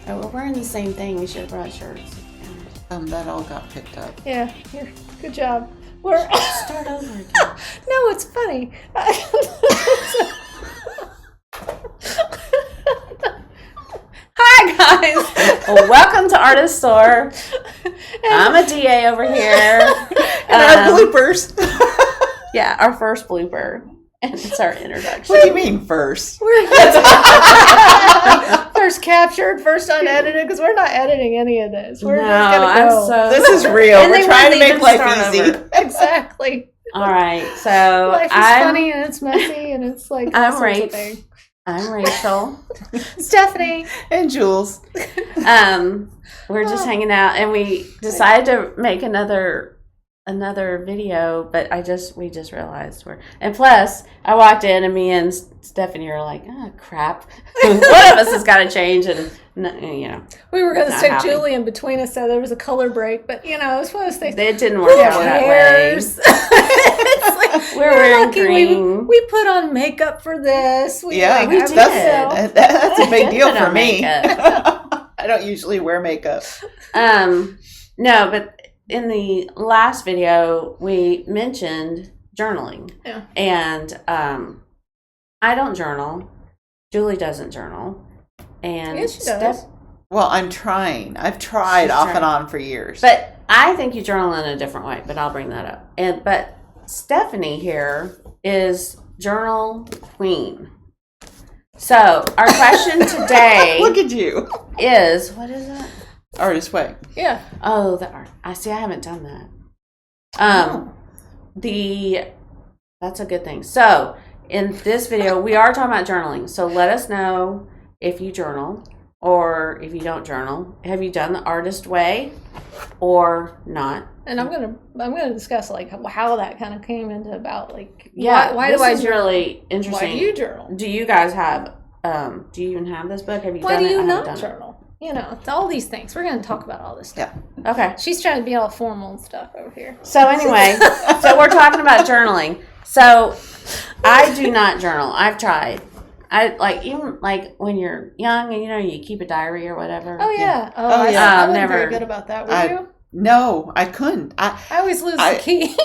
Oh, we're wearing the same thing. We should have brought shirts. That all got picked up. Yeah, here. Good job. We're Start over again. No, it's funny. Hi guys. Well, welcome to Artists Soar. I'm a DA over here. And our bloopers. Yeah, our first blooper. And it's our introduction. What do you mean first? First captured, first unedited, because we're not editing any of this. We're just I'm gonna go. so This is real. And We're they trying to wouldn't make even life start easy. over. Exactly. All right, so Life is funny and it's messy and it's like all I'm sorts of Rach. things. I'm Rachel. Stephanie. And Jules. We're just hanging out, and we decided to make another video, but we just realized and plus I walked in and me and Stephanie are like, oh crap. One of us has got to change, and We were going to Not stick happy. Julie in between us so there was a color break, but it was one of those things. it didn't work out that way. It's like, We're wearing lucky green. we put on makeup for this. Yeah, we that's a big deal Put for on me. makeup. I don't usually wear makeup. No, but in the last video we mentioned journaling. Yeah. And I don't journal. Julie doesn't journal. And Yes, she does. Well, I'm trying. I've tried She's off trying. and on for years. But I think you journal in a different way, but I'll bring that up. But Stephanie here is journal queen. So our question today Look at you. is, what is it? Artist Way. Yeah. Oh, the art. I haven't done that. That's a good thing. So in this video, we are talking about journaling. So let us know if you journal or if you don't journal. Have you done the artist way or not? And I'm gonna discuss like how that kind of came into about like Why do this I is journal? really interesting. Why do you journal? Do you guys have? Do you even have this book? Have you Why done do it? you I haven't not done it. journal? It's all these things. We're going to talk about all this stuff. Yeah. Okay. She's trying to be all formal and stuff over here. So anyway, so we're talking about journaling. So I do not journal. I've tried. I even when you're young and you keep a diary or whatever. Oh yeah. Oh, yeah. I wasn't Never. very good about that. Were you? No, I couldn't. I always lose the key.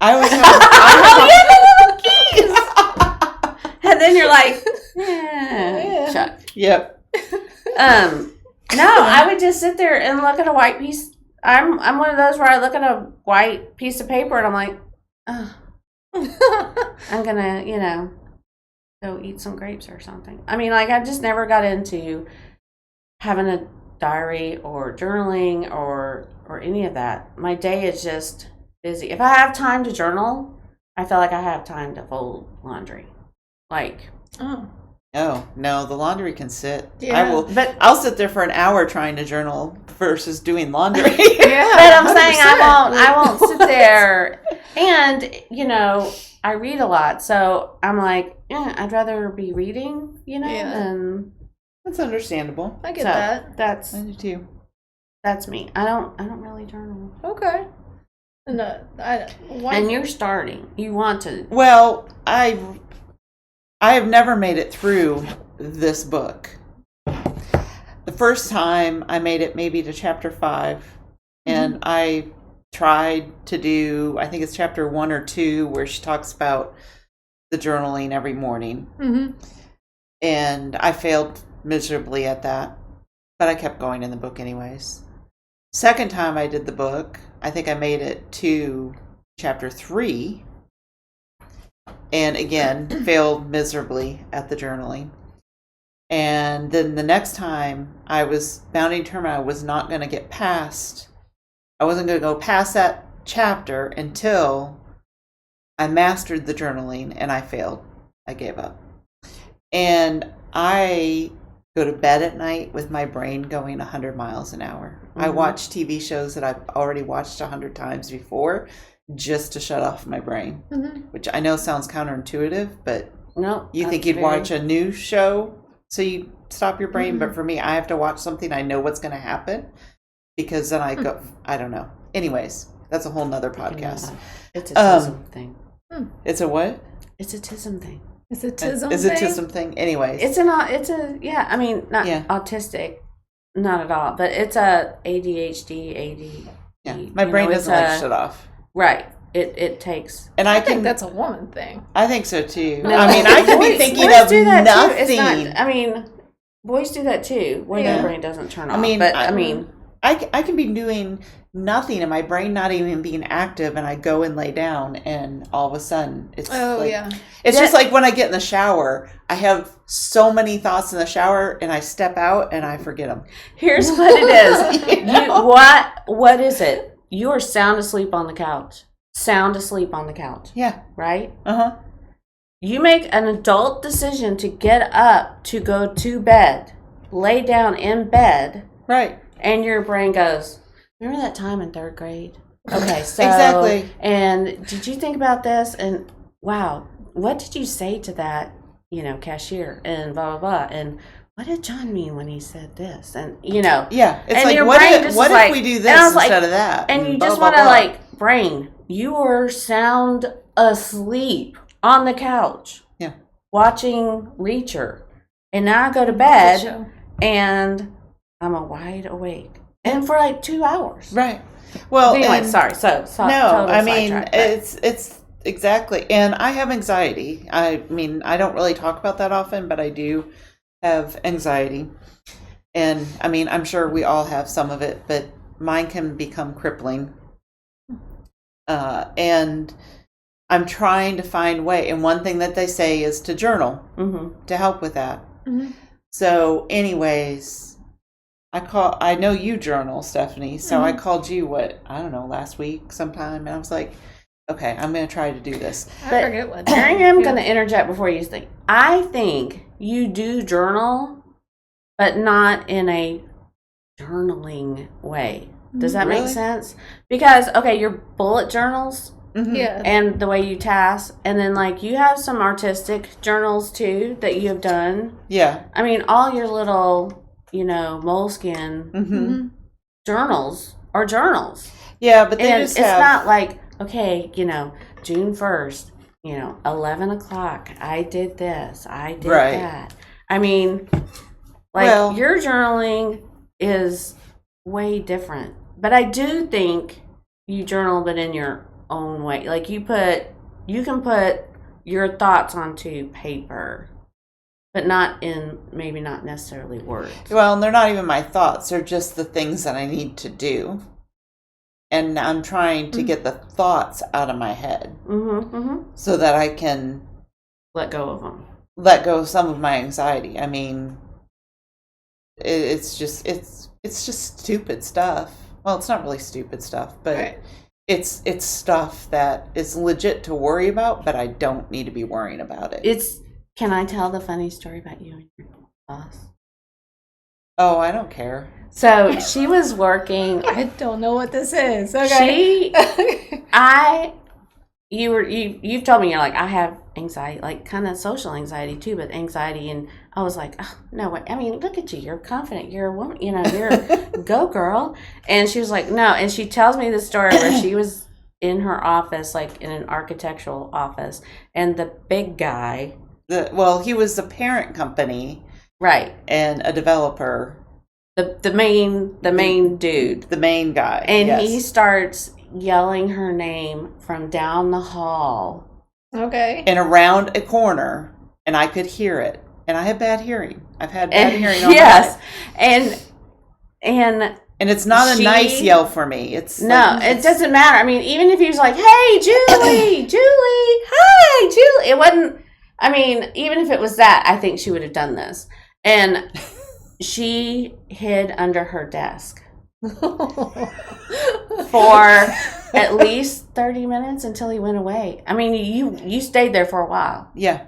I always have. Oh, you have the keys. And then you're like, Yeah. Chuck. Yep. No, I would just sit there and look at a white piece. I'm one of those where I look at a white piece of paper and I'm like, oh, I'm gonna, go eat some grapes or something. I mean, I just never got into having a diary or journaling or any of that. My day is just busy. If I have time to journal, I feel like I have time to fold laundry. Oh no, the laundry can sit. Yeah, I will, but I'll sit there for an hour trying to journal versus doing laundry. Yeah. But I'm saying 100%. I won't sit there. And, I read a lot. So I'm like, I'd rather be reading, Yeah. than That's understandable. I get so that. that's I do too. that's me. I don't really journal. Okay. And And you're starting. You want to. Well, I have never made it through this book. The first time I made it maybe to chapter 5, and I tried to do, I think it's chapter 1 or 2, where she talks about the journaling every morning. Mm-hmm. And I failed miserably at that, but I kept going in the book anyways. Second time I did the book, I think I made it to chapter 3, and again failed miserably at the journaling. And then the next time I was bounding determined I was not going to get past, I wasn't going to go past that chapter until I mastered the journaling, and I failed. I gave up. And I go to bed at night with my brain going 100 miles an hour. I watch TV shows that I've already watched 100 times before just to shut off my brain, which I know sounds counterintuitive, but No. you think you'd watch a new show so you stop your brain, but for me, I have to watch something I know what's going to happen, because then I go, I don't know. Anyways, that's a whole nother podcast. It's a tism thing. It's a what? It's a tism thing. It's a tism Is a thing? tism thing? Anyways. It's not autistic not at all. But it's a ADHD, AD. Yeah, my brain doesn't like shut off. Right. It takes. And I think that's a woman thing. I think so too. No, I mean, I could be thinking of nothing. It's not, I mean, boys do that too, where their brain doesn't turn off. I can be doing nothing and my brain not even being active, and I go and lay down, and all of a sudden it's it's just like when I get in the shower, I have so many thoughts in the shower, and I step out and I forget them. Here's what it is. What is it? You are sound asleep on the couch. Sound asleep on the couch. Yeah. Right? Uh-huh. You make an adult decision to get up to go to bed, lay down in bed. Right. And your brain goes, remember that time in 3rd grade? Okay, so. Exactly. And did you think about this? And wow, what did you say to that, cashier? And blah, blah, blah. And what did John mean when he said this? And, Yeah. It's and like, your what brain if we do this instead of that? And you just want to brain, you are sound asleep on the couch. Yeah. Watching Reacher. And now I go to bed and I'm wide awake. And for 2 hours. Right. Well, anyway, sorry. So no, I mean, it's exactly. And I have anxiety. I mean, I don't really talk about that often, but I do have anxiety. And I mean, I'm sure we all have some of it, but mine can become crippling. And I'm trying to find way. And one thing that they say is to journal to help with that. Mm-hmm. So anyways, I know you journal, Stephanie. So I called you, last week sometime. And I was like, okay, I'm going to try to do this. I forget what. I'm going to interject before you think. I think you do journal, but not in a journaling way. Does that make sense? Because, your bullet journals and the way you task, and then you have some artistic journals too that you have done. Yeah. I mean, all your little, moleskin journals are journals. Yeah, but it's not June 1st, 11 o'clock, I did this, I did that. I mean, your journaling is way different. But I do think you journal, but in your own way. You can put your thoughts onto paper, but not necessarily words. Well, and they're not even my thoughts. They're just the things that I need to do. And I'm trying to get the thoughts out of my head so that I can let go of them. Let go of some of my anxiety. I mean, it's just stupid stuff. Well, it's not really stupid stuff, but it's stuff that is legit to worry about, but I don't need to be worrying about it. Can I tell the funny story about you and your boss? Oh, I don't care. So she was working. I don't know what this is. Okay. You've told me I have anxiety, kind of social anxiety too, but anxiety, and I was like, oh, no way. I mean, look at you. You're confident. You're a woman. You're a go girl. And she was like, no. And she tells me this story where she was in her office, in an architectural office, and the big guy. He was the parent company, right, and a developer. The main dude, the main guy, and he starts yelling her name from down the hall. Okay. And around a corner, and I could hear it. And I have bad hearing. I've had bad hearing all my life. And it's not a nice yell for me. It doesn't matter. I mean, even if he was like, "Hey, Julie, hi, Julie," it wasn't. I mean, even if it was that, I think she would have done this. And she hid under her desk for at least 30 minutes until he went away. I mean, you stayed there for a while. Yeah.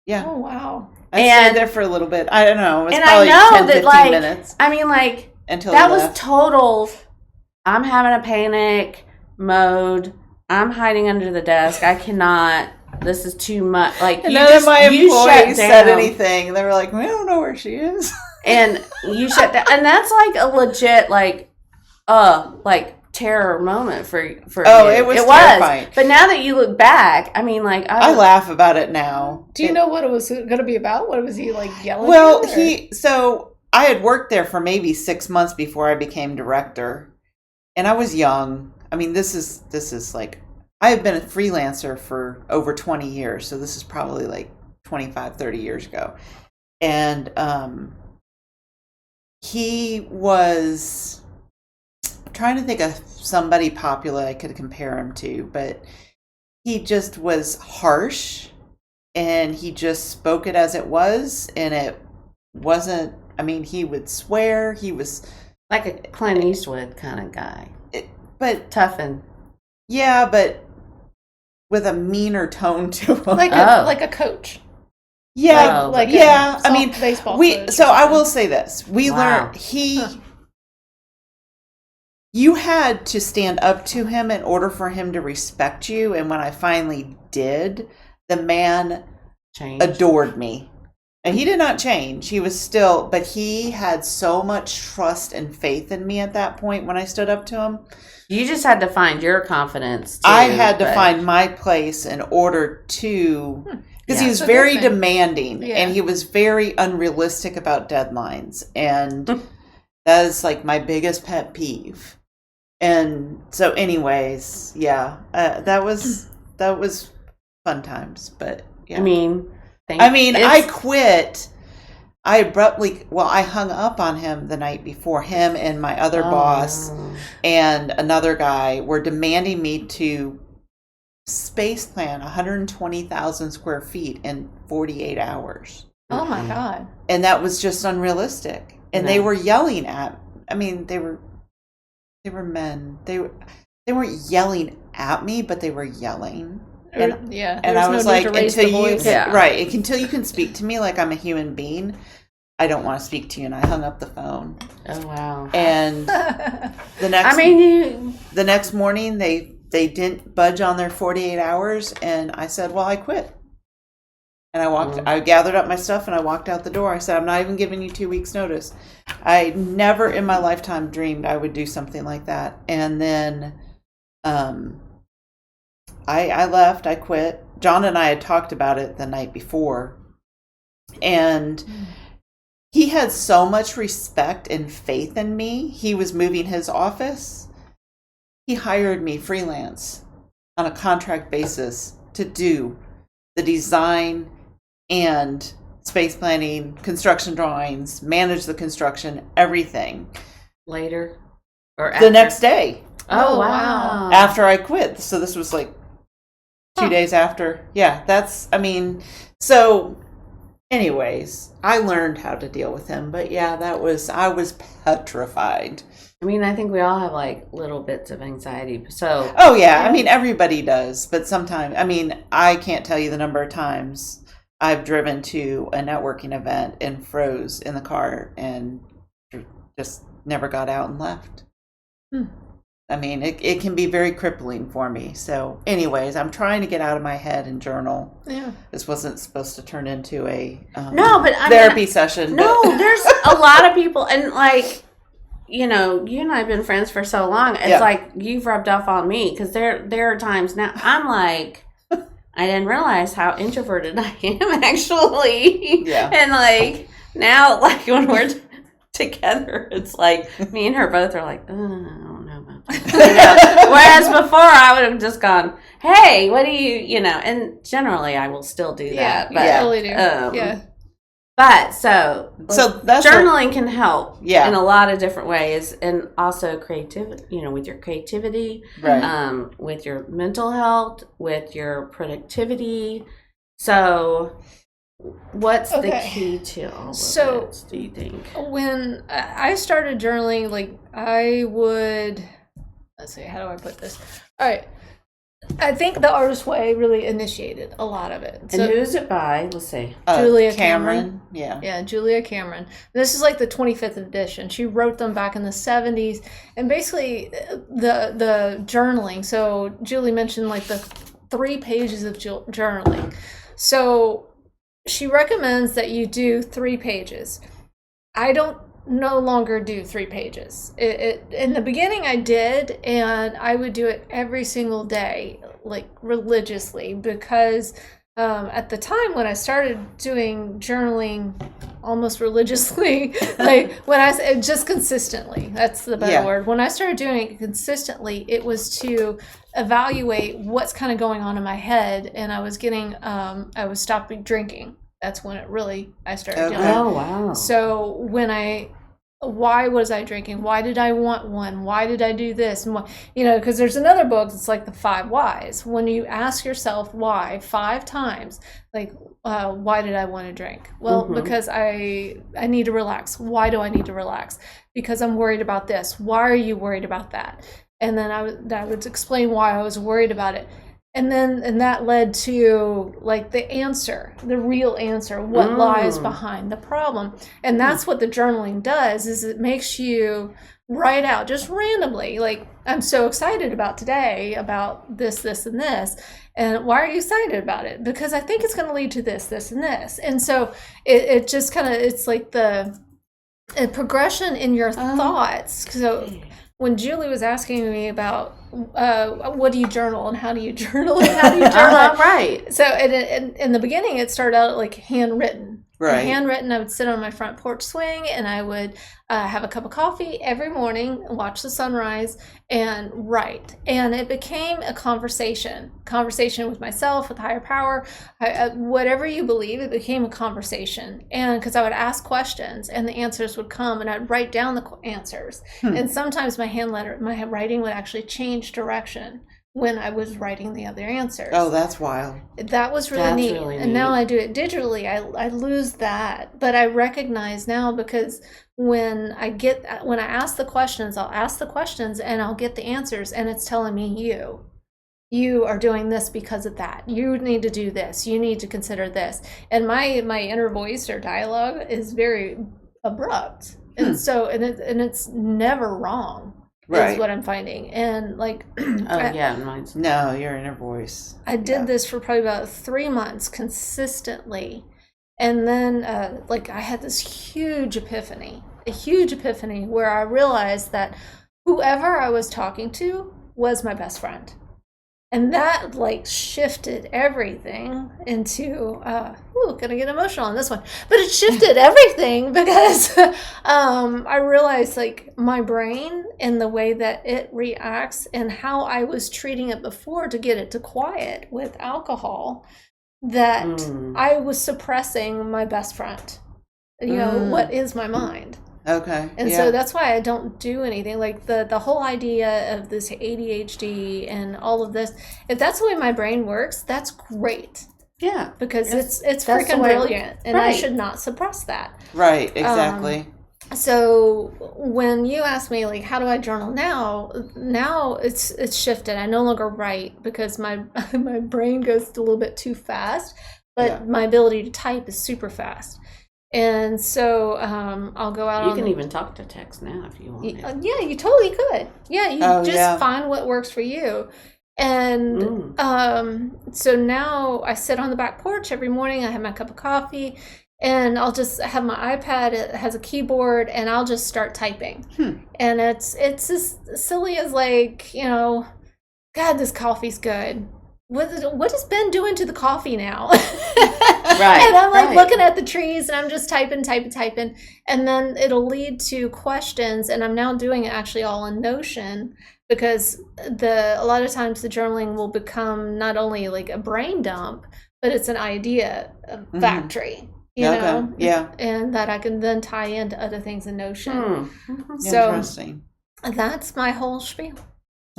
Oh, wow. I stayed there for a little bit. I don't know. It was probably 10-15 minutes. I mean, until that was total, I'm having a panic mode. I'm hiding under the desk. I cannot. This is too much. None of my employees said anything. They were like, we don't know where she is. And you shut down. And that's a legit, terror moment for you. It was terrifying. But now that you look back, I mean, I laugh about it now. Do you know what it was going to be about? What was he yelling? Well, at, I had worked there for maybe 6 months before I became director, and I was young. I mean, this is like, I have been a freelancer for over 20 years, so this is probably like 25, 30 years ago. And he was, I'm trying to think of somebody popular I could compare him to, but he just was harsh, and he just spoke it as it was, and it wasn't, I mean, he would swear, he was like a Clint Eastwood kind of guy. But tough and yeah, but with a meaner tone to him. Like a coach. Yeah, like yeah. I mean, baseball. So I will say this: we Wow. learned you had to stand up to him in order for him to respect you. And when I finally did, the man changed. adored me. And he did not change. He was still, but he had so much trust and faith in me at that point when I stood up to him. You just had to find your confidence, too. I had to find my place in order to, because he was very demanding, and he was very unrealistic about deadlines. And that is like my biggest pet peeve. And so anyways, yeah, that was fun times, but yeah. I mean, I quit. I hung up on him the night before. Him and my other boss and another guy were demanding me to space plan 120,000 square feet in 48 hours. Oh my God. And that was just unrealistic. And they were yelling at, they were men. They weren't yelling at me, but they were yelling. And I was like, until you can speak to me like I'm a human being, I don't want to speak to you. And I hung up the phone. Oh wow! And the next morning they didn't budge on their 48 hours, and I said, well, I quit. And I gathered up my stuff and I walked out the door. I said, I'm not even giving you 2 weeks notice. I never in my lifetime dreamed I would do something like that. And then, I left, I quit. John and I had talked about it the night before. And he had so much respect and faith in me. He was moving his office. He hired me freelance on a contract basis to do the design and space planning, construction drawings, manage the construction, everything. Later? Or after? The next day. Oh, wow. After I quit. So this was like 2 days after. Yeah, so anyways, I learned how to deal with him. But yeah, I was petrified. I think we all have like little bits of anxiety. So. Oh yeah, everybody does. But sometimes, I can't tell you the number of times I've driven to a networking event and froze in the car and just never got out and left. It can be very crippling for me. So anyways, I'm trying to get out of my head and journal. Yeah. This wasn't supposed to turn into a therapy session. No, there's a lot of people, and like, you and I have been friends for so long. It's like you've rubbed off on me, because there are times now I'm like, I didn't realize how introverted I am actually. Yeah. And like now, like when we're together, it's like me and her both are like, I don't know about that. Whereas before I would have just gone, hey, what do you, and generally I will still do that. But, totally do. But so that's journaling can help in a lot of different ways, and also creativity, with your creativity, right. With your mental health, with your productivity. So what's the key to all of this, do you think? When I started journaling, like I would, let's see, how do I put this? All right. I think the Artist Way really initiated a lot of it. And who's it by? Let's see. Julia Cameron. Yeah, Julia Cameron. This is like the 25th edition. She wrote them back in the 70s. And basically the journaling. So Julie mentioned like the 3 pages of journaling. So she recommends that you do 3 pages. I don't no longer do 3 pages. In the beginning I did, and I would do it every single day, like religiously, because at the time when I started doing journaling almost religiously, like when I say just consistently, that's the better word. When I started doing it consistently, it was to evaluate what's kind of going on in my head, and I was getting, I was stopping drinking. That's when I started doing it. Oh, wow. So why was I drinking? Why did I want one? Why did I do this? And why, because there's another book, it's like the 5 whys. When you ask yourself why 5 times, like, why did I want to drink? Well, because I need to relax. Why do I need to relax? Because I'm worried about this. Why are you worried about that? And then I would explain why I was worried about it. And that led to like the real answer, what lies behind the problem. And that's what the journaling does, is it makes you write out just randomly, like, I'm so excited about today about this, and this. And why are you excited about it? Because I think it's going to lead to this, and this. And so it just kind of, it's like a progression in your thoughts. So when Julie was asking me about what do you journal and how do you journal and how do you journal, right? So in the beginning, it started out like handwritten. Right. Handwritten, I would sit on my front porch swing and I would have a cup of coffee every morning, watch the sunrise, and write. And it became a conversation with myself, with higher power, whatever you believe. It became a conversation, and because I would ask questions and the answers would come, and I'd write down the answers. And sometimes my writing would actually change direction when I was writing the other answers. Oh, that's wild. That was really neat. And now I do it digitally. I lose that, but I recognize now, because when I ask the questions, I'll ask the questions and I'll get the answers, and it's telling me you are doing this because of that. You need to do this. You need to consider this. And my inner voice or dialogue is very abrupt, and so it's never wrong. Right. Is what I'm finding. And like, mine's no, your inner voice. I did this for probably about 3 months consistently. And then I had this huge epiphany where I realized that whoever I was talking to was my best friend. And that like shifted everything into, gonna get emotional on this one, but it shifted everything because I realized like my brain and the way that it reacts and how I was treating it before to get it to quiet with alcohol, that I was suppressing my best friend, what is my mind. Okay. And so that's why I don't do anything. Like the whole idea of this ADHD and all of this, if that's the way my brain works, that's great. Yeah. Because it's freaking brilliant. And I should not suppress that. Right, exactly. So when you ask me like how do I journal now it's shifted. I no longer write because my brain goes a little bit too fast, but my ability to type is super fast. And so I'll go out. You can even talk to text now if you want. Yeah, you totally could. Yeah, you find what works for you. And so now I sit on the back porch every morning. I have my cup of coffee, and I'll just have my iPad. It has a keyboard, and I'll just start typing. And it's as silly as like, God, this coffee's good. What is Ben doing to the coffee now? Right. And I'm like looking at the trees, and I'm just typing, and then it'll lead to questions. And I'm now doing it actually all in Notion, because a lot of times the journaling will become not only like a brain dump, but it's an idea factory. You know, and that I can then tie into other things in Notion. So interesting. That's my whole spiel.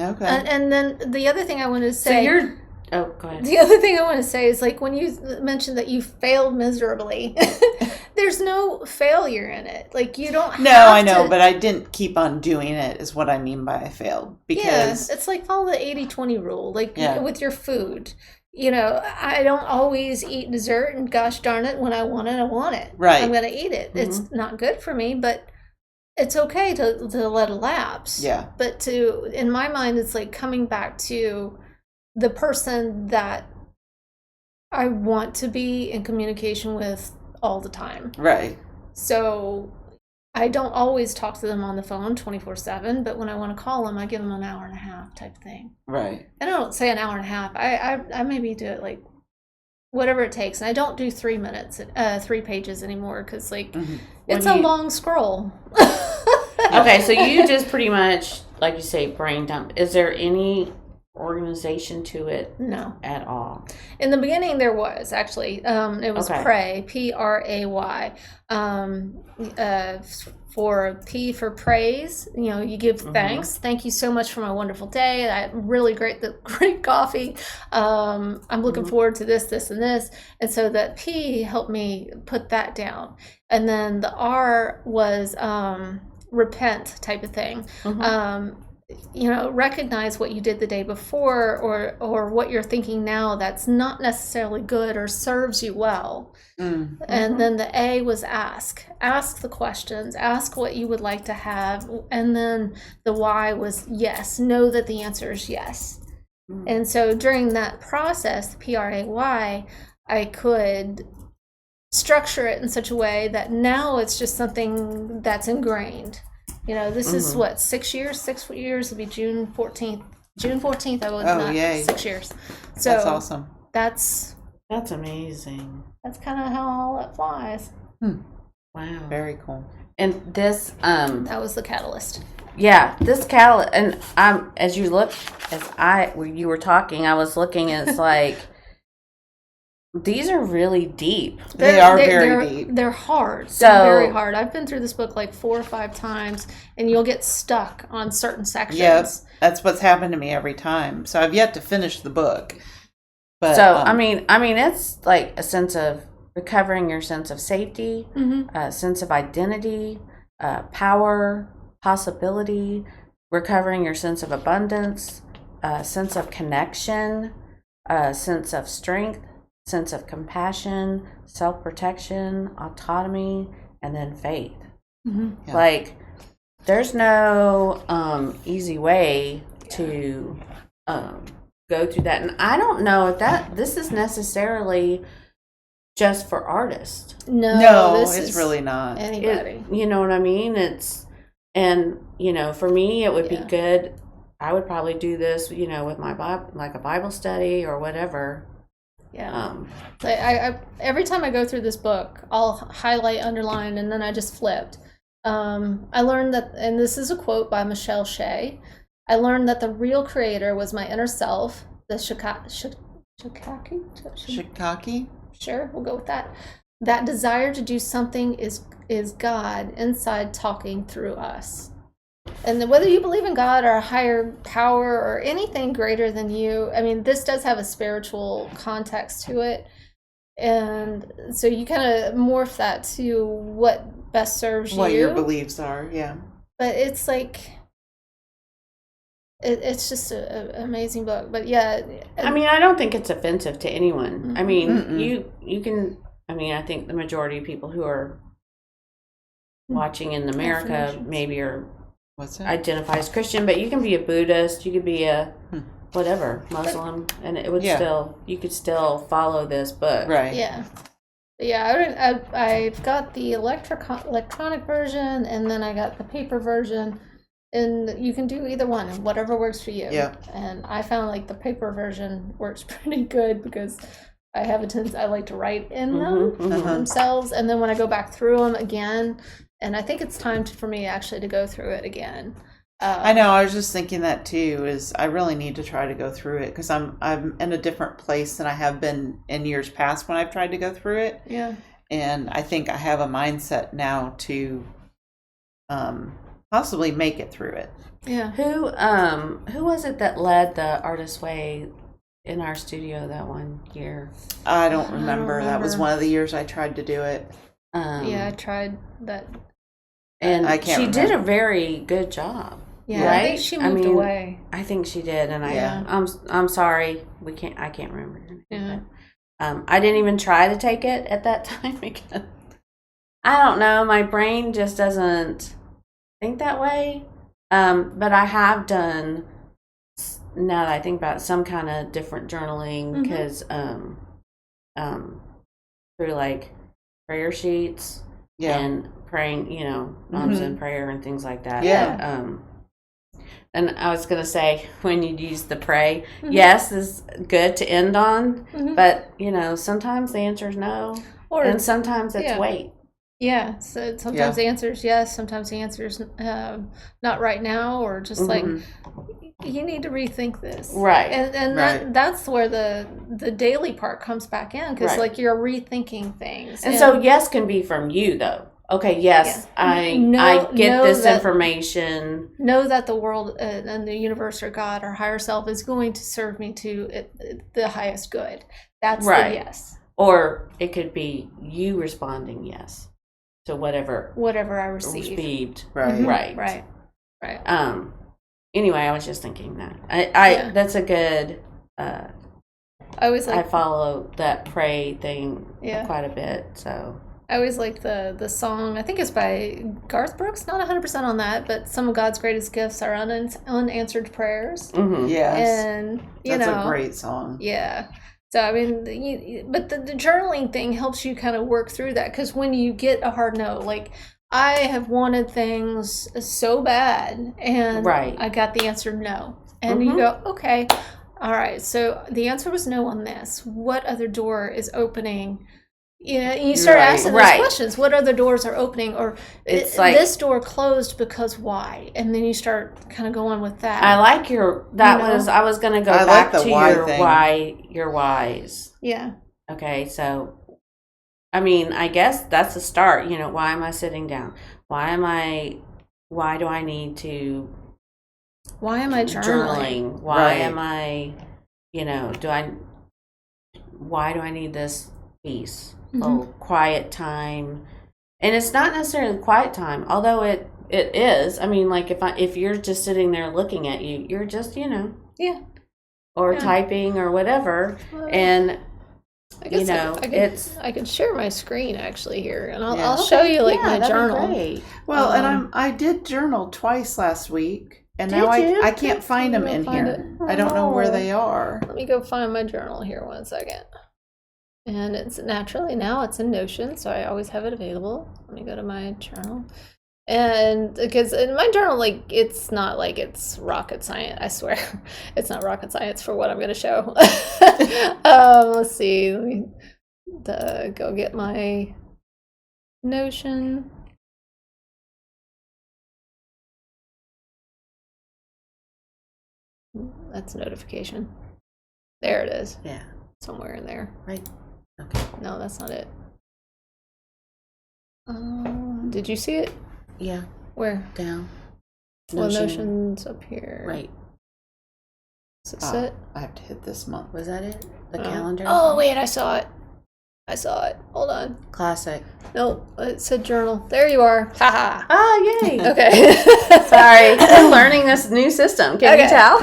Okay. And then the other thing I want to say. So oh, go ahead. The other thing I want to say is like when you mentioned that you failed miserably, there's no failure in it. Like you don't. No, I know, but I didn't keep on doing it. Is what I mean by I failed, because it's like follow the 80-20 rule. Like with your food. I don't always eat dessert, and gosh darn it, when I want it, I want it. Right. I'm going to eat it. It's not good for me, but it's okay to let it lapse. Yeah. But in my mind, it's like coming back to the person that I want to be in communication with all the time. Right. So I don't always talk to them on the phone 24/7, but when I want to call them, I give them an hour and a half type thing. Right. And I don't say an hour and a half. I maybe do it like whatever it takes. And I don't do 3 minutes, 3 pages anymore because like it's What a do you- long scroll. Okay, so you just pretty much, like you say, brain dump. Is there any organization to it No. at all? In the beginning, there was actually. It was Okay. pray, Pray. For P for praise, you give thanks. Thank you so much for my wonderful day. Really great coffee. I'm looking forward to this, and this. And so that P helped me put that down. And then the R was repent type of thing. Recognize what you did the day before or what you're thinking now that's not necessarily good or serves you well. And then the A was ask the questions, ask what you would like to have. And then the Y was yes, know that the answer is yes. And so during that process, the PRAY, I could structure it in such a way that now it's just something that's ingrained. This is what, 6 years? 6 years will be June 14th. June 14th, I will not. Yay. 6 years. So That's awesome. That's amazing. That's kind of how all that flies. Wow. Very cool. And this, That was the catalyst. yeah, this and as you were talking, I was looking, and it's like, these are really deep. They are very deep. They're hard. So- They're very hard. I've been through this book like 4 or 5 times, and you'll get stuck on certain sections. Yep, that's what's happened to me every time. So I've yet to finish the book. But So I mean, it's like a sense of recovering your sense of safety, a sense of identity, power, possibility, recovering your sense of abundance, a sense of connection, a sense of strength, sense of compassion, self-protection, autonomy, and then faith. Yeah. Like, there's no easy way to go through that. And I don't know if this is necessarily just for artists. No, this it's is really not. anybody. You know what I mean? And for me, it would be Yeah. good. I would probably do this, with my like a Bible study or whatever. Yeah. So I every time I go through this book, I'll highlight, underline, and then I just flipped. I learned that, and this is a quote by Michelle Shea, I learned that the real creator was my inner self, the Shikaki? Sure, we'll go with that. That desire to do something is God inside talking through us. And then whether you believe in God or a higher power or anything greater than you, I mean, this does have a spiritual context to it. And so you kind of morph that to what best serves What you. your beliefs are, yeah. But it's like, it's just an amazing book. But yeah. I mean, I don't think it's offensive to anyone. I mean, Mm-mm. you can, I think the majority of people who are watching in America Affirmations. maybe are What's that? identify as Christian, but you can be a Buddhist, you could be a whatever, Muslim, and it would you could still follow this book. Right. Yeah. Yeah, I've got the electronic version, and then I got the paper version, and you can do either one, whatever works for you. Yeah. And I found like the paper version works pretty good because I have a tendency, I like to write in them themselves, and then when I go back through them again, and I think it's time for me actually to go through it again. I know. I was just thinking that too. Is I really need to try to go through it because I'm in a different place than I have been in years past when I've tried to go through it. Yeah. And I think I have a mindset now to possibly make it through it. Yeah. Who was it that led the Artist Way in our studio that one year? I don't remember. That was remember. one of the years I tried to do it. Yeah, I tried that. And I can't she did a remember. very good job. Yeah, right? I think she moved away. I think she did, and Yeah. I'm sorry, I can't remember her name. Yeah. But, I didn't even try to take it at that time because I don't know, my brain just doesn't think that way. But I have done, now that I think about it, some kind of different journaling because through like prayer sheets and praying, noms in prayer and things like that. Yeah. and I was going to say, when you use the pray, yes, is good to end on, but, sometimes the answer is no, and sometimes it's wait. Yeah, so sometimes the answer is yes, sometimes the answer is not right now, or just like, you need to rethink this. Right. And that's where the daily part comes back in, because like you're rethinking things. And so yes can be from you, though. Okay, yes, I get this information. Know that the world and the universe or God or higher self is going to serve me to the highest good. That's the yes. Or it could be you responding yes to whatever I received. Right. Anyway, I was just thinking that. That's a good... I always I follow that pray thing quite a bit, so... I always like the song. I think it's by Garth Brooks. Not 100% on that, but some of God's greatest gifts are unanswered prayers. Yes, and that's a great song. Yeah. So I mean, but the journaling thing helps you kind of work through that, because when you get a hard no, like I have wanted things so bad, and I got the answer no, and you go, okay, all right. So the answer was no on this. What other door is opening? You start asking those questions. What other doors are opening? Or it's like, this door closed because why? And then you start kind of going with that. I like I was going to go back to your whys. Yeah. Okay, so, I mean, I guess that's a start. Why am I sitting down? Why am I journaling? Why am I, why do I need this peace? Quiet time. And it's not necessarily quiet time, although it is. I mean, like if you're just sitting there looking at you, you're just or typing or whatever, and I guess I could share my screen actually here, and I'll show you my journal. Well, and I did journal twice last week, and now I can't find them in here. I don't know where they are. Let me go find my journal here 1 second. And it's now it's in Notion, so I always have it available. Let me go to my journal. And because in my journal, like, it's not like it's rocket science, I swear. It's not rocket science for what I'm going to show. Let's see. Let me go get my Notion. That's a notification. There it is. Yeah. Somewhere in there. Right. Okay. No, that's not it. Did you see it? Yeah. Where? Down. Well, Notion's up here. Right. Is it sit? I have to hit this month. Was that it? The calendar? Oh, wait, I saw it. Hold on. Classic. Nope, it said journal. There you are. Haha. Oh, yay. Okay. Sorry. I'm learning this new system. Can you tell?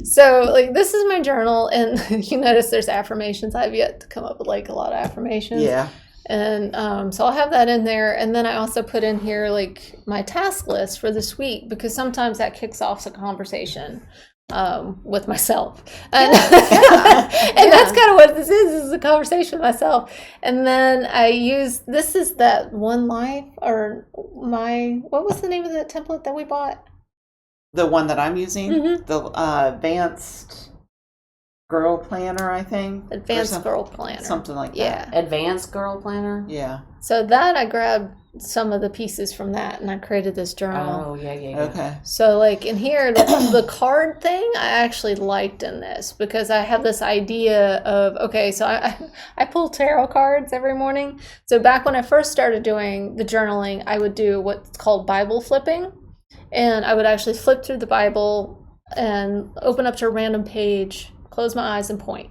So, like, this is my journal, and you notice there's affirmations. I've yet to come up with, like, a lot of affirmations. Yeah. And so I'll have that in there. And then I also put in here, like, my task list for this week, because sometimes that kicks off a conversation with myself. And, and that's kind of what this is a conversation with myself. And then this is that One Life, or what was the name of the template that we bought? The one that I'm using, the Advanced Girl Planner, I think. Advanced Girl Planner. Something like that. Yeah. Advanced Girl Planner? Yeah. So that I grabbed some of the pieces from that, and I created this journal. Oh, yeah. Okay. So, like, in here, the card thing, I actually liked in this, because I have this idea of, okay, so I pull tarot cards every morning. So back when I first started doing the journaling, I would do what's called Bible flipping. And I would actually flip through the Bible and open up to a random page, close my eyes and point,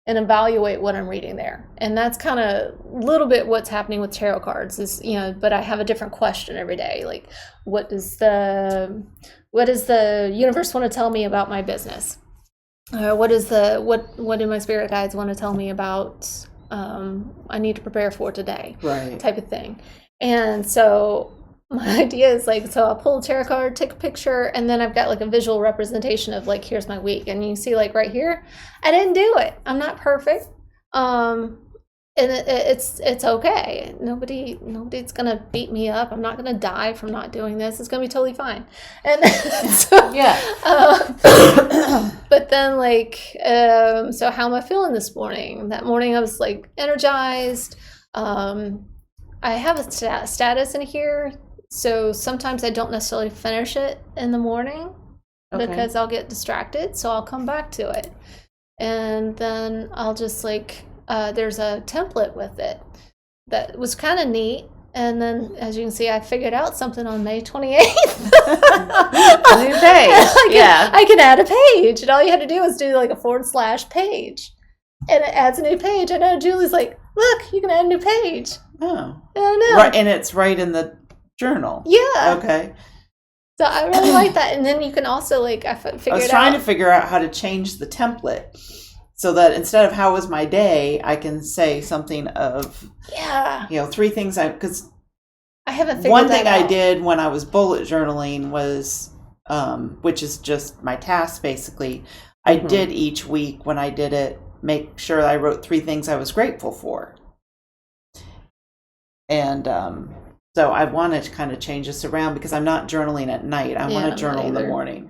and evaluate what I'm reading there. And that's kind of a little bit what's happening with tarot cards is, but I have a different question every day. Like, what does the universe want to tell me about my business? What do my spirit guides want to tell me about I need to prepare for today? Right. Type of thing. And so my idea is, like, so I'll pull a tarot card, take a picture, and then I've got, like, a visual representation of, like, here's my week. And you see, like, right here, I didn't do it. I'm not perfect. and it's okay. Nobody's gonna beat me up. I'm not gonna die from not doing this. It's gonna be totally fine. And so Yeah. But then so how am I feeling this morning? That morning I was like energized. I have a status in here, so sometimes I don't necessarily finish it in the morning because I'll get distracted. So I'll come back to it, and then I'll just there's a template with it that was kind of neat. And then, as you can see, I figured out something on May 28th. New page. I can add a page. And all you had to do was do like a / page. And it adds a new page. I know Julie's like, look, you can add a new page. Oh. I know. Right, and it's right in the journal. Yeah. Okay. So I really like that. And then you can also I was trying to figure out how to change the template. So that instead of how was my day, I can say something of, 3 things because I haven't figured one that thing out. I did when I was bullet journaling was, which is just my task basically, I did each week when I did it, make sure I wrote 3 things I was grateful for. And so I want to kind of change this around because I'm not journaling at night. I want to journal in the morning.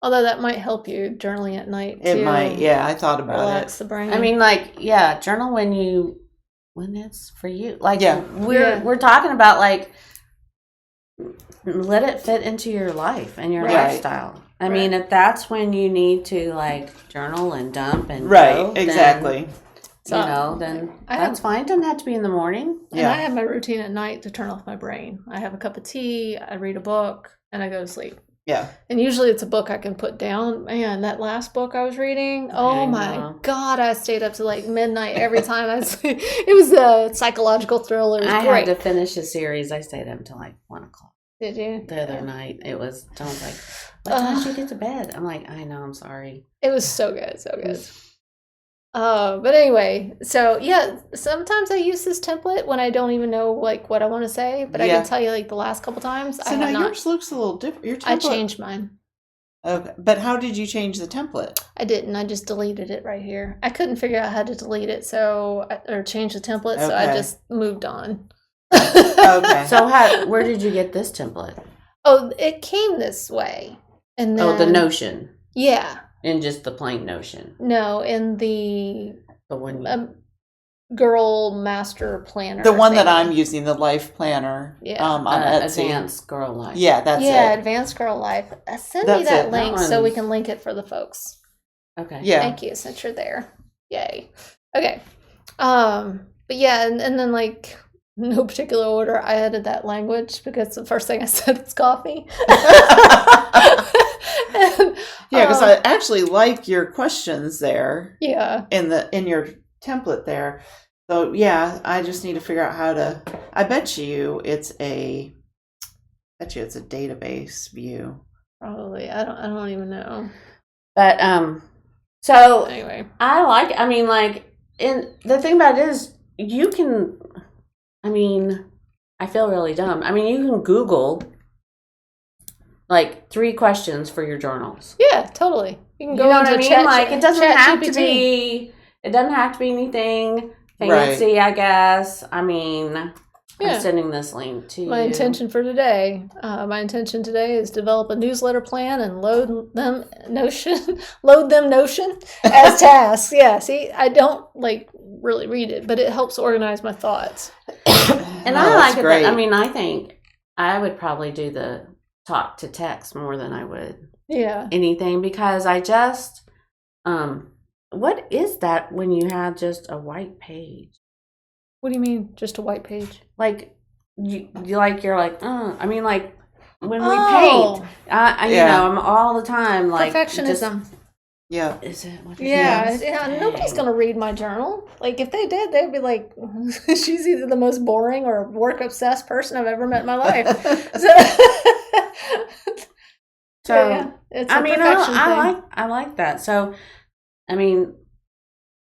Although that might help you journaling at night too. It might, I thought about relax the brain. I mean, journal when it's for you. We're talking about let it fit into your life and your lifestyle. I mean, if that's when you need to journal and dump and go, exactly. Then that's fine. It doesn't have to be in the morning. And I have my routine at night to turn off my brain. I have a cup of tea, I read a book, and I go to sleep. Yeah. And usually it's a book I can put down. Man, that last book I was reading, oh my God, I stayed up to midnight every time I sleep. It was a psychological thriller. It was great. Had to finish a series. I stayed up until 1 o'clock. Did you? The other night. It was, Dawn's like, what time did you get to bed? I'm like, I know, I'm sorry. It was so good, so good. But anyway, so sometimes I use this template when I don't even know what I want to say, but I can tell you the last couple times. So now yours looks a little different. Your template. I changed mine. Okay, but how did you change the template? I didn't. I just deleted it right here. I couldn't figure out how to delete it, or change the template, so I just moved on. Okay. So where did you get this template? Oh, it came this way, and then the Notion. Yeah. In just the plain Notion. No, in the one girl master planner. The one that I'm using, the life planner. Yeah. On Etsy. Advanced Girl Life. Yeah, that's it. Yeah, Advanced Girl Life. Send me that link so we can link it for the folks. Okay. Yeah. Thank you, since you're there. Yay. Okay. But and then no particular order, I added that language because the first thing I said was coffee. Because I actually like your questions there. Yeah. In your template there. So I just need to figure out how to. I bet you it's a database view. Probably. I don't even know. But so anyway, I like. I mean, and the thing about it is you can. I mean, I feel really dumb. I mean, you can Google 3 questions for your journals. Yeah, totally. You can go you know what I mean? It doesn't have GPT. to be. It doesn't have to be anything fancy. I guess. I mean, I'm sending this link to my you. intention for today. My intention today is develop a newsletter plan and load them Notion as tasks. Yeah. See, I don't really read it, but it helps organize my thoughts. And I like it. I mean, I think I would probably do the talk to text more than I would anything because I just what is that when you have just a white page? What do you mean, just a white page? You're I mean, when we paint, I'm all the time perfectionism. Yeah. Is it? What is nobody's gonna read my journal. If they did, they'd be like, she's either the most boring or work obsessed person I've ever met in my life. So it's I like that. So, I mean,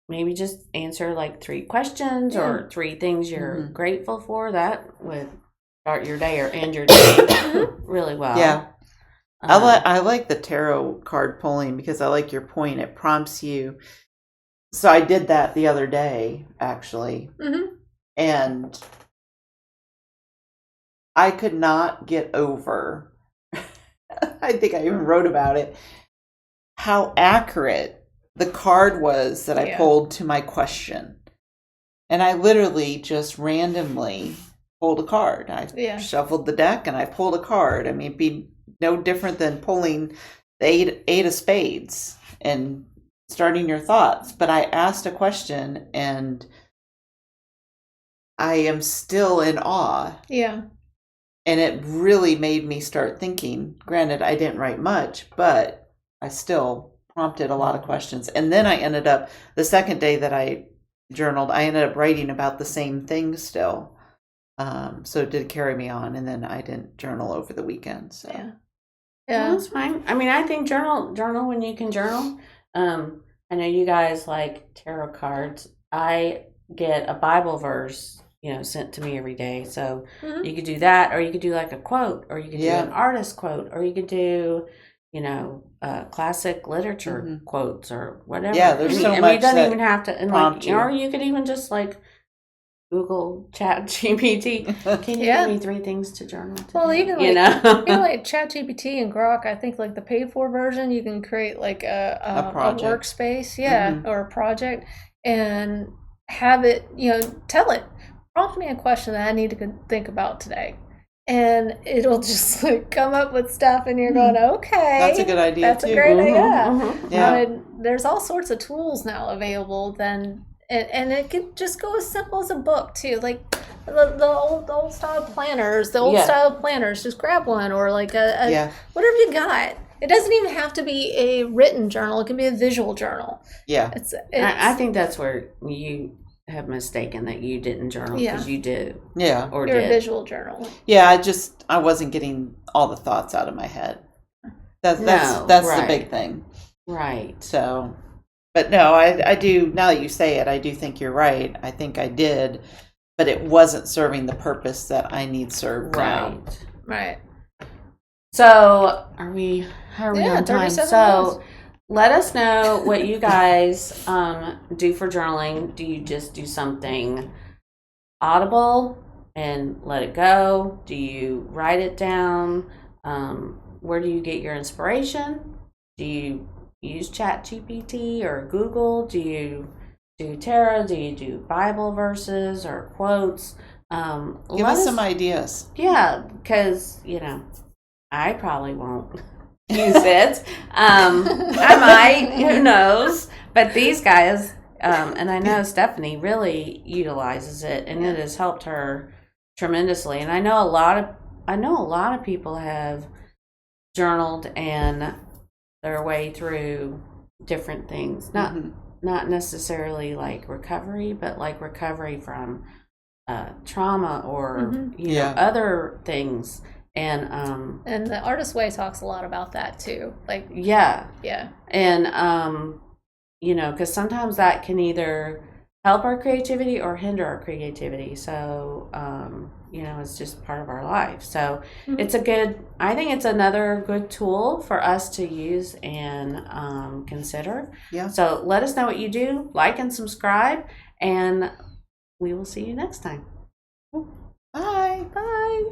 maybe just answer 3 questions or 3 things you're grateful for. That would start your day or end your day really well. Yeah. I like the tarot card pulling because I like your point. It prompts you So I did that the other day, actually, Mm-hmm. and I could not get over, I think I even wrote about it, how accurate the card was that I Yeah. pulled to my question. And I literally just randomly pulled a card. I Yeah. shuffled the deck and I pulled a card. I mean, it'd be no different than pulling the eight of spades and starting your thoughts. But I asked a question and I am still in awe. Yeah. And it really made me start thinking. Granted, I didn't write much, but I still prompted a lot of questions. And then I ended up, the second day that I journaled, I ended up writing about the same thing still. So it did carry me on. And then I didn't journal over the weekend. So Yeah. Well, Yeah. that's fine. I mean, I think journal when you can journal. I know you guys like tarot cards. I get a Bible verse, sent to me every day. So Mhm. you could do that, or you could do like a quote, or you could Yeah. do an artist quote, or you could do, classic literature Mhm. quotes or whatever. Yeah, there's so I mean, much it doesn't that even have to, and prompt you. or you could even just like Google Chat GPT. Can you Yeah. give me 3 things to journal today? Well, even you like know, like ChatGPT and Grok, I think like the paid for version, you can create like a project. workspace, Mhm. or a project, and have it, tell it, prompt me a question that I need to think about today, and it'll just like come up with stuff, and you're going, okay, That's a good idea that's too. a great idea. Mhm. Yeah. And there's all sorts of tools now available. Then and it can just go as simple as a book too, like the old style planners, just grab one, or like a Yeah. whatever you got. It doesn't even have to be a written journal. It can be a visual journal. Yeah. It's I think that's where you have mistaken that you didn't journal because you did Yeah. or you're a did. visual journal. Yeah, I wasn't getting all the thoughts out of my head. That's the right. big thing. Right. So, but no, I do, now that you say it, I do think you're right. I think I did, but it wasn't serving the purpose that I need served now. Right. So, how are we on time? 37 So, minutes. let us know what you guys do for journaling. Do you just do something audible and let it go? Do you write it down? Where do you get your inspiration? Do you use ChatGPT or Google? Do you do tarot? Do you do Bible verses or quotes? Give us some ideas. Yeah, because, I probably won't use it. I might, who knows? But these guys, and I know Stephanie really utilizes it, and it has helped her tremendously. And I know a lot of people have journaled and their way through different things. Not necessarily like recovery, but like recovery from trauma or other things. And the Artist Way talks a lot about that too. Like yeah. And because sometimes that can either help our creativity or hinder our creativity. So it's just part of our life. So I think it's another good tool for us to use and consider. Yeah. So let us know what you do, like and subscribe, and we will see you next time. Bye. bye.